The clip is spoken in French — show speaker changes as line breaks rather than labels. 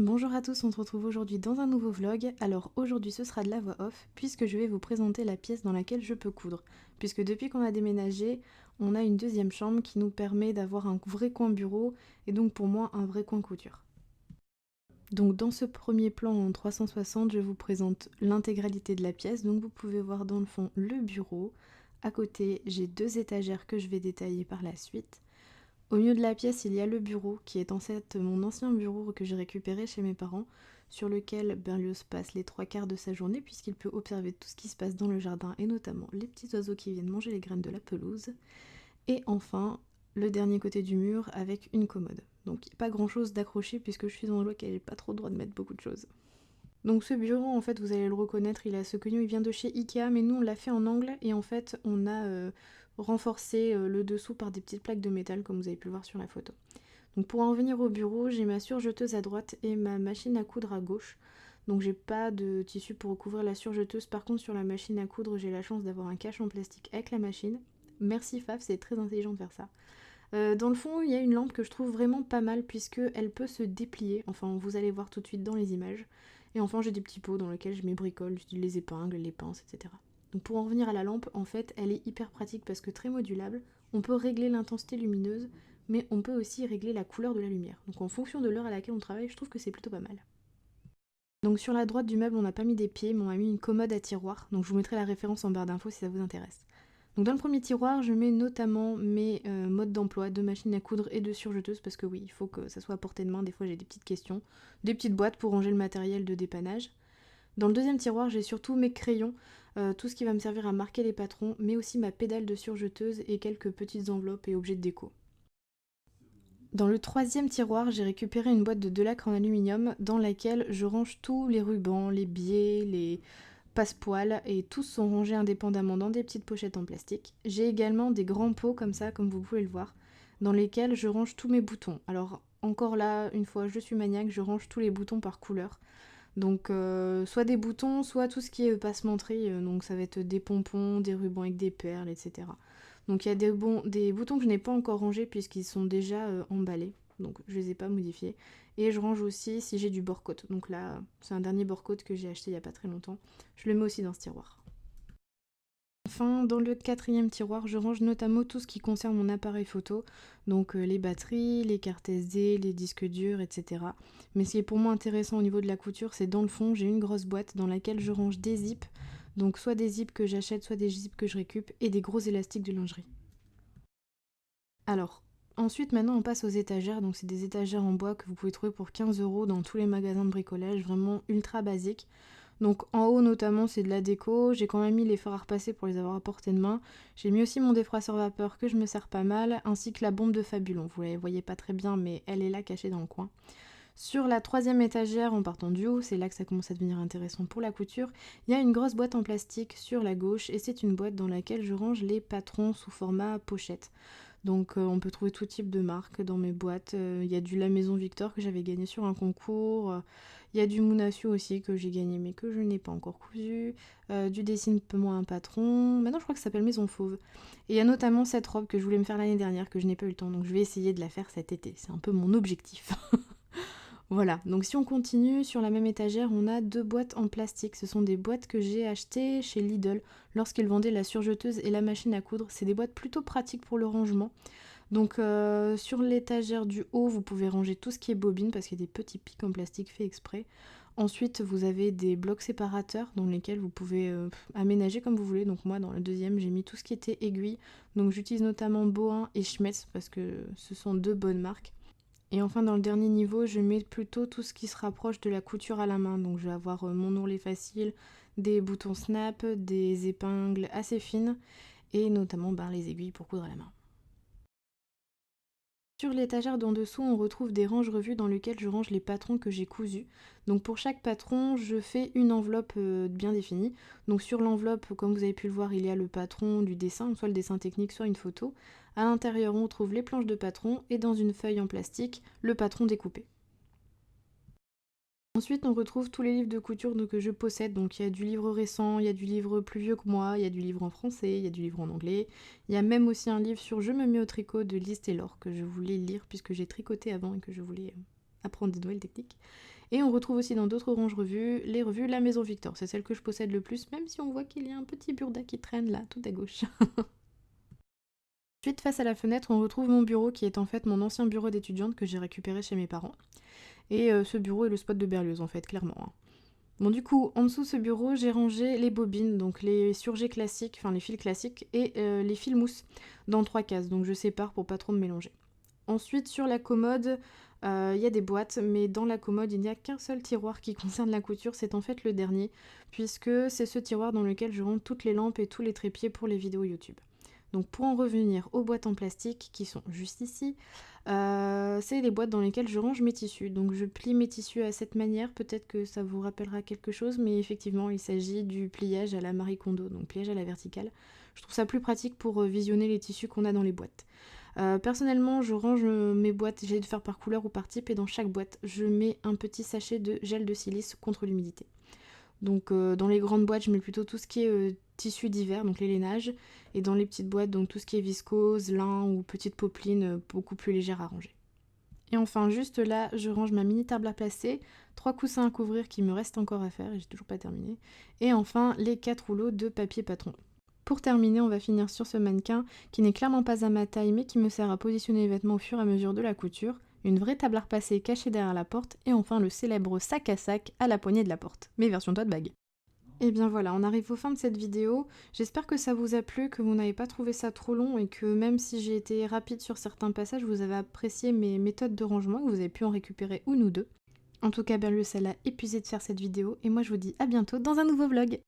Bonjour à tous, on se retrouve aujourd'hui dans un nouveau vlog. Alors aujourd'hui ce sera de la voix off puisque je vais vous présenter la pièce dans laquelle je peux coudre. Puisque depuis qu'on a déménagé, on a une deuxième chambre qui nous permet d'avoir un vrai coin bureau et donc pour moi un vrai coin couture. Donc dans ce premier plan en 360, je vous présente l'intégralité de la pièce. Donc vous pouvez voir dans le fond le bureau. À côté, j'ai deux étagères que je vais détailler par la suite. Au milieu de la pièce, il y a le bureau, qui est en fait mon ancien bureau que j'ai récupéré chez mes parents, sur lequel Berlioz passe les trois quarts de sa journée, puisqu'il peut observer tout ce qui se passe dans le jardin, et notamment les petits oiseaux qui viennent manger les graines de la pelouse. Et enfin, le dernier côté du mur, avec une commode. Donc pas grand chose d'accroché, puisque je suis dans le loi et j'ai pas trop le droit de mettre beaucoup de choses. Donc ce bureau, en fait, vous allez le reconnaître, il a ce quenouille, il vient de chez Ikea, mais nous on l'a fait en angle, et en fait on a renforcé le dessous par des petites plaques de métal, comme vous avez pu le voir sur la photo. Donc pour en venir au bureau, j'ai ma surjeteuse à droite et ma machine à coudre à gauche. Donc j'ai pas de tissu pour recouvrir la surjeteuse, par contre sur la machine à coudre, j'ai la chance d'avoir un cache en plastique avec la machine. Merci Faf, c'est très intelligent de faire ça. Dans le fond, il y a une lampe que je trouve vraiment pas mal puisque elle peut se déplier. Enfin, vous allez voir tout de suite dans les images. Et enfin, j'ai des petits pots dans lesquels je mets bricole, j'utilise les épingles, les pinces, etc. Donc pour en revenir à la lampe, en fait, elle est hyper pratique parce que très modulable. On peut régler l'intensité lumineuse, mais on peut aussi régler la couleur de la lumière. Donc en fonction de l'heure à laquelle on travaille, je trouve que c'est plutôt pas mal. Donc sur la droite du meuble, on n'a pas mis des pieds, mais on a mis une commode à tiroir. Donc je vous mettrai la référence en barre d'infos si ça vous intéresse. Donc dans le premier tiroir, je mets notamment mes modes d'emploi de machine à coudre et de surjeteuse parce que oui, il faut que ça soit à portée de main. Des fois, j'ai des petites questions, des petites boîtes pour ranger le matériel de dépannage. Dans le deuxième tiroir, j'ai surtout mes crayons, tout ce qui va me servir à marquer les patrons, mais aussi ma pédale de surjeteuse et quelques petites enveloppes et objets de déco. Dans le troisième tiroir, j'ai récupéré une boîte de Delac en aluminium dans laquelle je range tous les rubans, les biais, les passepoils et tous sont rangés indépendamment dans des petites pochettes en plastique. J'ai également des grands pots comme ça, comme vous pouvez le voir, dans lesquels je range tous mes boutons. Alors encore là, une fois, je suis maniaque, je range tous les boutons par couleur. Donc soit des boutons, soit tout ce qui est passementerie, donc ça va être des pompons, des rubans avec des perles, etc. Donc il y a des boutons que je n'ai pas encore rangés puisqu'ils sont déjà emballés, donc je les ai pas modifiés. Et je range aussi si j'ai du bord-côte, donc là c'est un dernier bord-côte que j'ai acheté il y a pas très longtemps, je le mets aussi dans ce tiroir. Enfin, dans le quatrième tiroir, je range notamment tout ce qui concerne mon appareil photo, donc les batteries, les cartes SD, les disques durs, etc. Mais ce qui est pour moi intéressant au niveau de la couture, c'est dans le fond, j'ai une grosse boîte dans laquelle je range des zips, donc soit des zips que j'achète, soit des zips que je récup, et des gros élastiques de lingerie. Alors, ensuite maintenant on passe aux étagères, donc c'est des étagères en bois que vous pouvez trouver pour 15 € dans tous les magasins de bricolage, vraiment ultra basiques. Donc en haut notamment c'est de la déco, j'ai quand même mis les fards à repasser pour les avoir à portée de main. J'ai mis aussi mon défroisseur vapeur que je me sers pas mal, ainsi que la bombe de Fabulon. Vous la voyez pas très bien mais elle est là cachée dans le coin. Sur la troisième étagère, en partant du haut, c'est là que ça commence à devenir intéressant pour la couture, il y a une grosse boîte en plastique sur la gauche et c'est une boîte dans laquelle je range les patrons sous format pochette. Donc on peut trouver tout type de marques dans mes boîtes. Il y a du La Maison Victor que j'avais gagné sur un concours. Il y a du Mounassu aussi que j'ai gagné mais que je n'ai pas encore cousu. Du Dessine-moi un patron. Maintenant je crois que ça s'appelle Maison Fauve. Et il y a notamment cette robe que je voulais me faire l'année dernière que je n'ai pas eu le temps. Donc je vais essayer de la faire cet été. C'est un peu mon objectif. Voilà, donc si on continue, sur la même étagère, on a deux boîtes en plastique. Ce sont des boîtes que j'ai achetées chez Lidl lorsqu'ils vendaient la surjeteuse et la machine à coudre. C'est des boîtes plutôt pratiques pour le rangement. Donc sur l'étagère du haut, vous pouvez ranger tout ce qui est bobine parce qu'il y a des petits pics en plastique faits exprès. Ensuite, vous avez des blocs séparateurs dans lesquels vous pouvez aménager comme vous voulez. Donc moi, dans le deuxième, j'ai mis tout ce qui était aiguille. Donc j'utilise notamment Bohin et Schmetz parce que ce sont deux bonnes marques. Et enfin dans le dernier niveau, je mets plutôt tout ce qui se rapproche de la couture à la main. Donc je vais avoir mon ourlet facile, des boutons snap, des épingles assez fines et notamment les aiguilles pour coudre à la main. Sur l'étagère d'en dessous, on retrouve des range-revues dans lesquelles je range les patrons que j'ai cousus. Donc pour chaque patron, je fais une enveloppe bien définie. Donc sur l'enveloppe, comme vous avez pu le voir, il y a le patron du dessin, soit le dessin technique, soit une photo. À l'intérieur, on trouve les planches de patron et dans une feuille en plastique, le patron découpé. Ensuite, on retrouve tous les livres de couture que je possède. Donc il y a du livre récent, il y a du livre plus vieux que moi, il y a du livre en français, il y a du livre en anglais. Il y a même aussi un livre sur Je me mets au tricot de Lise Taylor que je voulais lire puisque j'ai tricoté avant et que je voulais apprendre des nouvelles techniques. Et on retrouve aussi dans d'autres ranges revues, les revues La Maison Victor. C'est celle que je possède le plus, même si on voit qu'il y a un petit burda qui traîne là, tout à gauche. Ensuite, face à la fenêtre, on retrouve mon bureau qui est en fait mon ancien bureau d'étudiante que j'ai récupéré chez mes parents. Et ce bureau est le spot de Berlioz en fait, clairement. Hein. Bon du coup, en dessous de ce bureau, j'ai rangé les bobines, donc les surgés classiques, enfin les fils classiques, et les fils mousse dans 3 cases, donc je sépare pour pas trop me mélanger. Ensuite, sur la commode, il y a des boîtes, mais dans la commode, il n'y a qu'un seul tiroir qui concerne la couture, c'est en fait le dernier, puisque c'est ce tiroir dans lequel je range toutes les lampes et tous les trépieds pour les vidéos YouTube. Donc pour en revenir aux boîtes en plastique qui sont juste ici, c'est les boîtes dans lesquelles je range mes tissus. Donc je plie mes tissus à cette manière, peut-être que ça vous rappellera quelque chose, mais effectivement il s'agit du pliage à la Marie Kondo, donc pliage à la verticale. Je trouve ça plus pratique pour visionner les tissus qu'on a dans les boîtes. Personnellement, je range mes boîtes, j'essaie de faire par couleur ou par type, et dans chaque boîte, je mets un petit sachet de gel de silice contre l'humidité. Donc dans les grandes boîtes, je mets plutôt tout ce qui est tissu d'hiver, donc les lainages, et dans les petites boîtes, donc tout ce qui est viscose, lin ou petite popeline, beaucoup plus légère à ranger. Et enfin, juste là, je range ma mini table à placer, 3 coussins à couvrir qui me restent encore à faire, et j'ai toujours pas terminé, et enfin les 4 rouleaux de papier patron. Pour terminer, on va finir sur ce mannequin qui n'est clairement pas à ma taille mais qui me sert à positionner les vêtements au fur et à mesure de la couture, une vraie table à repasser cachée derrière la porte et enfin le célèbre sac à la poignée de la porte, mais version tote bag. Et bien voilà, on arrive aux fins de cette vidéo. J'espère que ça vous a plu, que vous n'avez pas trouvé ça trop long et que même si j'ai été rapide sur certains passages, vous avez apprécié mes méthodes de rangement, que vous avez pu en récupérer une ou deux. En tout cas, Berlioz, elle a épuisé de faire cette vidéo et moi je vous dis à bientôt dans un nouveau vlog.